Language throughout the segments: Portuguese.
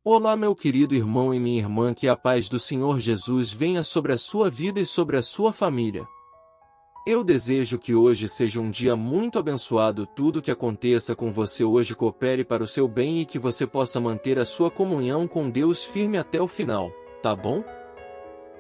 Olá, meu querido irmão e minha irmã, que a paz do Senhor Jesus venha sobre a sua vida e sobre a sua família. Eu desejo que hoje seja um dia muito abençoado. Tudo que aconteça com você hoje coopere para o seu bem e que você possa manter a sua comunhão com Deus firme até o final, tá bom?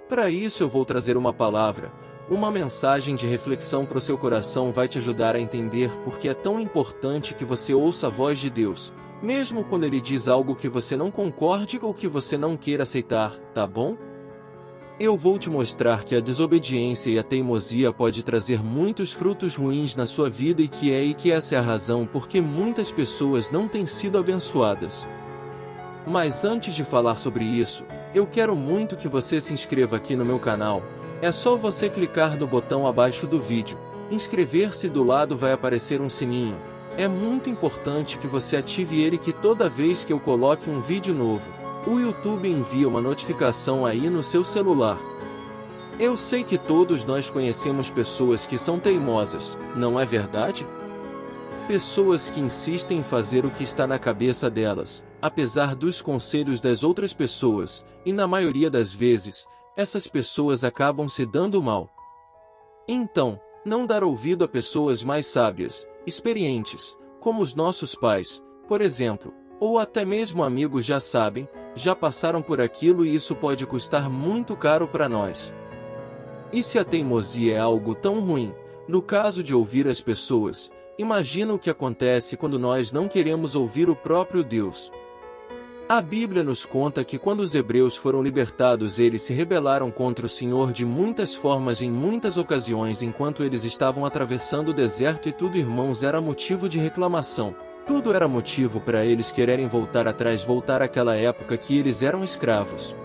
Para isso eu vou trazer uma palavra, uma mensagem de reflexão para o seu coração. Vai te ajudar a entender por que é tão importante que você ouça a voz de Deus, mesmo quando Ele diz algo que você não concorde ou que você não queira aceitar, tá bom? Eu vou te mostrar que a desobediência e a teimosia pode trazer muitos frutos ruins na sua vida e que essa é a razão por que muitas pessoas não têm sido abençoadas. Mas antes de falar sobre isso, eu quero muito que você se inscreva aqui no meu canal. É só você clicar no botão abaixo do vídeo, inscrever-se, e do lado vai aparecer um sininho. É muito importante que você ative ele, que toda vez que eu coloque um vídeo novo, o YouTube envia uma notificação aí no seu celular. Eu sei que todos nós conhecemos pessoas que são teimosas, não é verdade? Pessoas que insistem em fazer o que está na cabeça delas, apesar dos conselhos das outras pessoas, e na maioria das vezes, essas pessoas acabam se dando mal. Então, não dar ouvido a pessoas mais sábias, experientes, como os nossos pais, por exemplo, ou até mesmo amigos já passaram por aquilo e isso pode custar muito caro para nós. E se a teimosia é algo tão ruim, no caso de ouvir as pessoas, imagina o que acontece quando nós não queremos ouvir o próprio Deus. A Bíblia nos conta que quando os hebreus foram libertados, eles se rebelaram contra o Senhor de muitas formas em muitas ocasiões enquanto eles estavam atravessando o deserto, e tudo, irmãos, era motivo de reclamação. Tudo era motivo para eles quererem voltar atrás, voltar àquela época que eles eram escravos.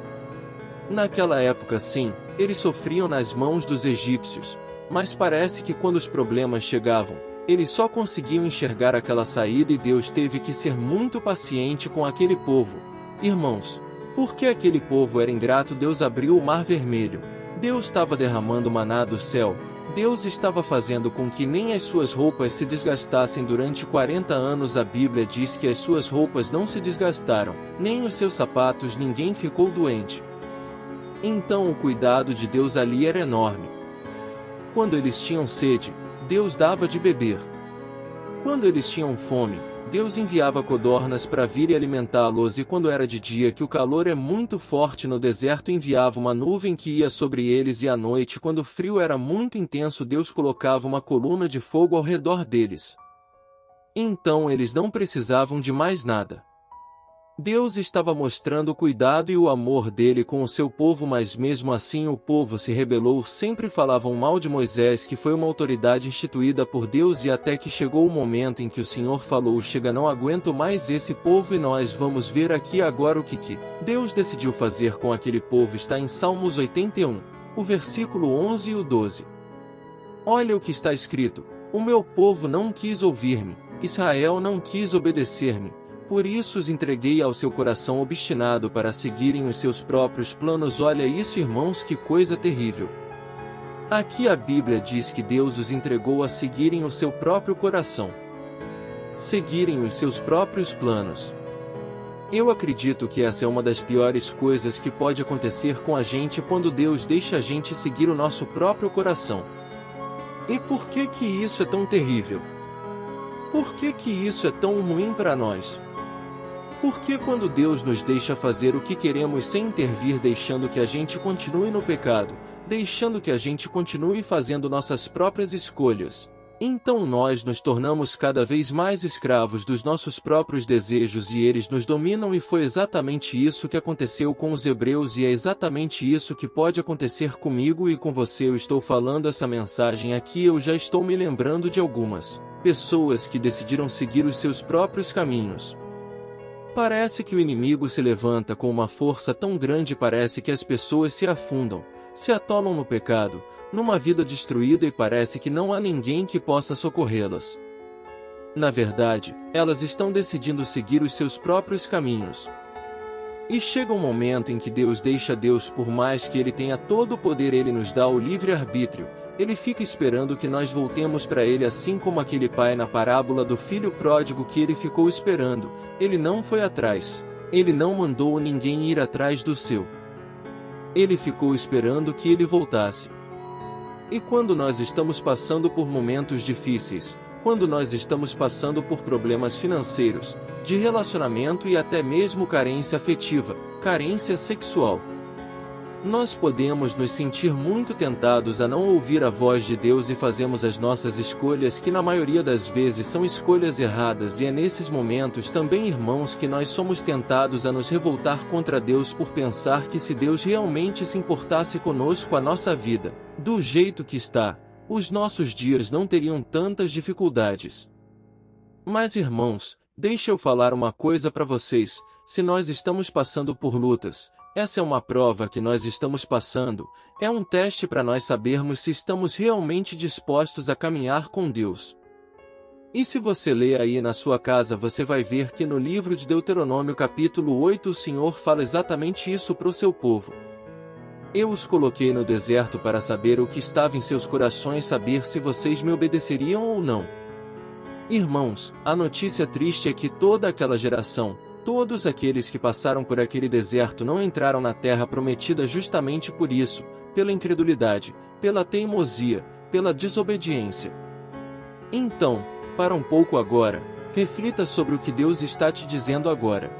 Naquela época, sim, eles sofriam nas mãos dos egípcios, mas parece que quando os problemas chegavam, eles só conseguiam enxergar aquela saída e Deus teve que ser muito paciente com aquele povo. Irmãos, porque aquele povo era ingrato, Deus abriu o Mar Vermelho. Deus estava derramando maná do céu. Deus estava fazendo com que nem as suas roupas se desgastassem durante 40 anos. A Bíblia diz que as suas roupas não se desgastaram, nem os seus sapatos, ninguém ficou doente. Então o cuidado de Deus ali era enorme. Quando eles tinham sede, Deus dava de beber. Quando eles tinham fome, Deus enviava codornas para vir e alimentá-los, e quando era de dia, que o calor é muito forte no deserto, enviava uma nuvem que ia sobre eles, e à noite, quando o frio era muito intenso, Deus colocava uma coluna de fogo ao redor deles. Então eles não precisavam de mais nada. Deus estava mostrando o cuidado e o amor dele com o seu povo, mas mesmo assim o povo se rebelou. Sempre falavam mal de Moisés, que foi uma autoridade instituída por Deus, e até que chegou o momento em que o Senhor falou: chega, não aguento mais esse povo. E nós vamos ver aqui agora o que Deus decidiu fazer com aquele povo. Está em Salmos 81, o versículo 11 e o 12. Olha o que está escrito: o meu povo não quis ouvir-me, Israel não quis obedecer-me. Por isso os entreguei ao seu coração obstinado para seguirem os seus próprios planos. Olha isso, irmãos, que coisa terrível. Aqui a Bíblia diz que Deus os entregou a seguirem o seu próprio coração, seguirem os seus próprios planos. Eu acredito que essa é uma das piores coisas que pode acontecer com a gente, quando Deus deixa a gente seguir o nosso próprio coração. E por que que isso é tão terrível? Por que que isso é tão ruim para nós? Porque quando Deus nos deixa fazer o que queremos sem intervir, deixando que a gente continue no pecado, deixando que a gente continue fazendo nossas próprias escolhas, então nós nos tornamos cada vez mais escravos dos nossos próprios desejos e eles nos dominam. E foi exatamente isso que aconteceu com os hebreus, e é exatamente isso que pode acontecer comigo e com você. Eu estou falando essa mensagem aqui, eu já estou me lembrando de algumas pessoas que decidiram seguir os seus próprios caminhos. Parece que o inimigo se levanta com uma força tão grande, parece que as pessoas se afundam, se atolam no pecado, numa vida destruída, e parece que não há ninguém que possa socorrê-las. Na verdade, elas estão decidindo seguir os seus próprios caminhos. E chega um momento em que Deus deixa Deus, por mais que Ele tenha todo o poder, Ele nos dá o livre-arbítrio. Ele fica esperando que nós voltemos para Ele, assim como aquele pai na parábola do filho pródigo, que ele ficou esperando, ele não foi atrás. Ele não mandou ninguém ir atrás do seu. Ele ficou esperando que ele voltasse. E quando nós estamos passando por momentos difíceis, quando nós estamos passando por problemas financeiros, de relacionamento e até mesmo carência afetiva, carência sexual, nós podemos nos sentir muito tentados a não ouvir a voz de Deus e fazemos as nossas escolhas que na maioria das vezes são escolhas erradas, e é nesses momentos também, irmãos, que nós somos tentados a nos revoltar contra Deus por pensar que se Deus realmente se importasse conosco, a nossa vida, do jeito que está, os nossos dias não teriam tantas dificuldades. Mas, irmãos, deixa eu falar uma coisa para vocês: se nós estamos passando por lutas, essa é uma prova que nós estamos passando, é um teste para nós sabermos se estamos realmente dispostos a caminhar com Deus. E se você ler aí na sua casa, você vai ver que no livro de Deuteronômio capítulo 8 o Senhor fala exatamente isso para o seu povo. Eu os coloquei no deserto para saber o que estava em seus corações, saber se vocês me obedeceriam ou não. Irmãos, a notícia triste é que toda aquela geração, todos aqueles que passaram por aquele deserto não entraram na terra prometida justamente por isso, pela incredulidade, pela teimosia, pela desobediência. Então, para um pouco agora, reflita sobre o que Deus está te dizendo agora.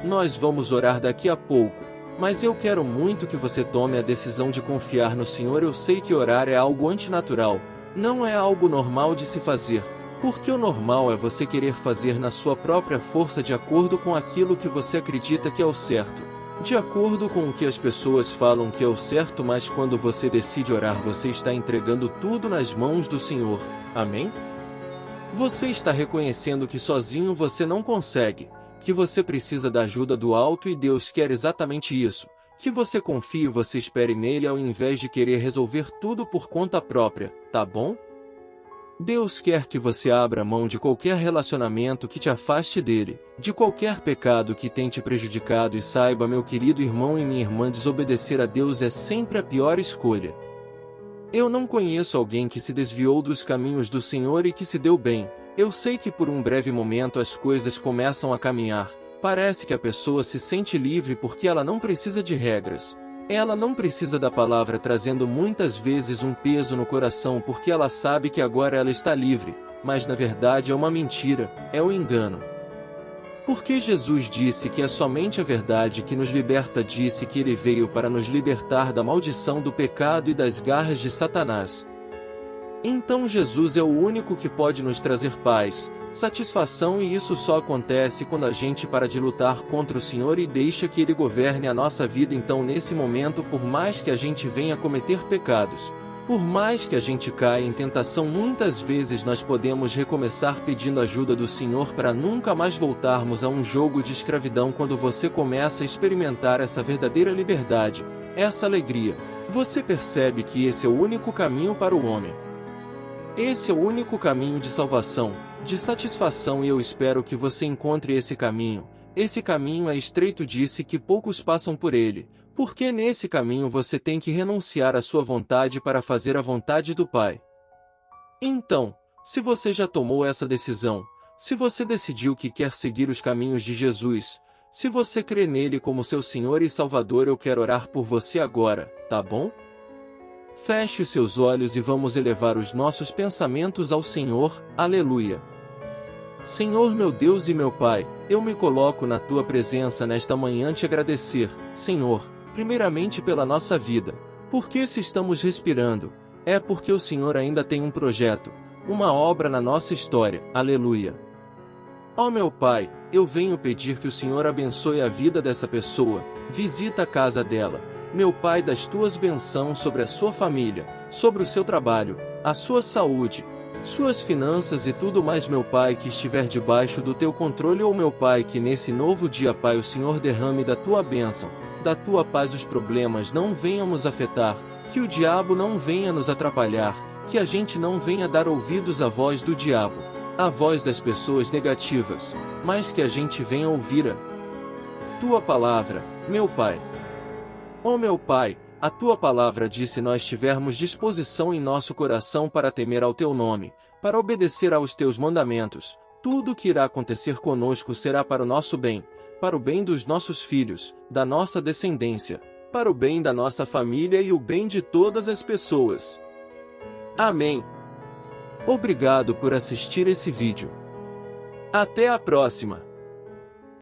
Nós vamos orar daqui a pouco, mas eu quero muito que você tome a decisão de confiar no Senhor. Eu sei que orar é algo antinatural, não é algo normal de se fazer. Porque o normal é você querer fazer na sua própria força, de acordo com aquilo que você acredita que é o certo, de acordo com o que as pessoas falam que é o certo, mas quando você decide orar, você está entregando tudo nas mãos do Senhor. Amém? Você está reconhecendo que sozinho você não consegue, que você precisa da ajuda do alto, e Deus quer exatamente isso, que você confie e você espere nele ao invés de querer resolver tudo por conta própria, tá bom? Deus quer que você abra mão de qualquer relacionamento que te afaste dele, de qualquer pecado que tenha te prejudicado, e saiba, meu querido irmão e minha irmã, desobedecer a Deus é sempre a pior escolha. Eu não conheço alguém que se desviou dos caminhos do Senhor e que se deu bem. Eu sei que por um breve momento as coisas começam a caminhar, parece que a pessoa se sente livre porque ela não precisa de regras. Ela não precisa da palavra, trazendo muitas vezes um peso no coração porque ela sabe que agora ela está livre, mas na verdade é uma mentira, é um engano. Porque Jesus disse que é somente a verdade que nos liberta, disse que ele veio para nos libertar da maldição do pecado e das garras de Satanás. Então Jesus é o único que pode nos trazer paz, satisfação, e isso só acontece quando a gente para de lutar contra o Senhor e deixa que Ele governe a nossa vida. Então, nesse momento, por mais que a gente venha cometer pecados, por mais que a gente caia em tentação, muitas vezes nós podemos recomeçar pedindo ajuda do Senhor para nunca mais voltarmos a um jogo de escravidão. Quando você começa a experimentar essa verdadeira liberdade, essa alegria, você percebe que esse é o único caminho para o homem. Esse é o único caminho de salvação, de satisfação, e eu espero que você encontre esse caminho. Esse caminho é estreito, disse que poucos passam por ele, porque nesse caminho você tem que renunciar à sua vontade para fazer a vontade do Pai. Então, se você já tomou essa decisão, se você decidiu que quer seguir os caminhos de Jesus, se você crê nele como seu Senhor e Salvador, eu quero orar por você agora, tá bom? Feche os seus olhos e vamos elevar os nossos pensamentos ao Senhor. Aleluia! Senhor, meu Deus e meu Pai, eu me coloco na Tua presença nesta manhã te agradecer, Senhor, primeiramente pela nossa vida, porque se estamos respirando, é porque o Senhor ainda tem um projeto, uma obra na nossa história. Aleluia! Ó meu Pai, eu venho pedir que o Senhor abençoe a vida dessa pessoa, visita a casa dela, meu Pai, das Tuas bênçãos sobre a sua família, sobre o seu trabalho, a sua saúde, suas finanças e tudo mais, meu Pai, que estiver debaixo do Teu controle. Ou meu Pai, que nesse novo dia, Pai, o Senhor derrame da Tua bênção, da Tua paz, os problemas não venham nos afetar, que o diabo não venha nos atrapalhar, que a gente não venha dar ouvidos à voz do diabo, à voz das pessoas negativas, mas que a gente venha ouvir a Tua palavra, meu Pai. Ó meu Pai, a Tua palavra diz: se nós tivermos disposição em nosso coração para temer ao Teu nome, para obedecer aos Teus mandamentos, tudo o que irá acontecer conosco será para o nosso bem. para o bem dos nossos filhos, da nossa descendência, para o bem da nossa família e o bem de todas as pessoas. Amém. Obrigado por assistir esse vídeo. Até a próxima!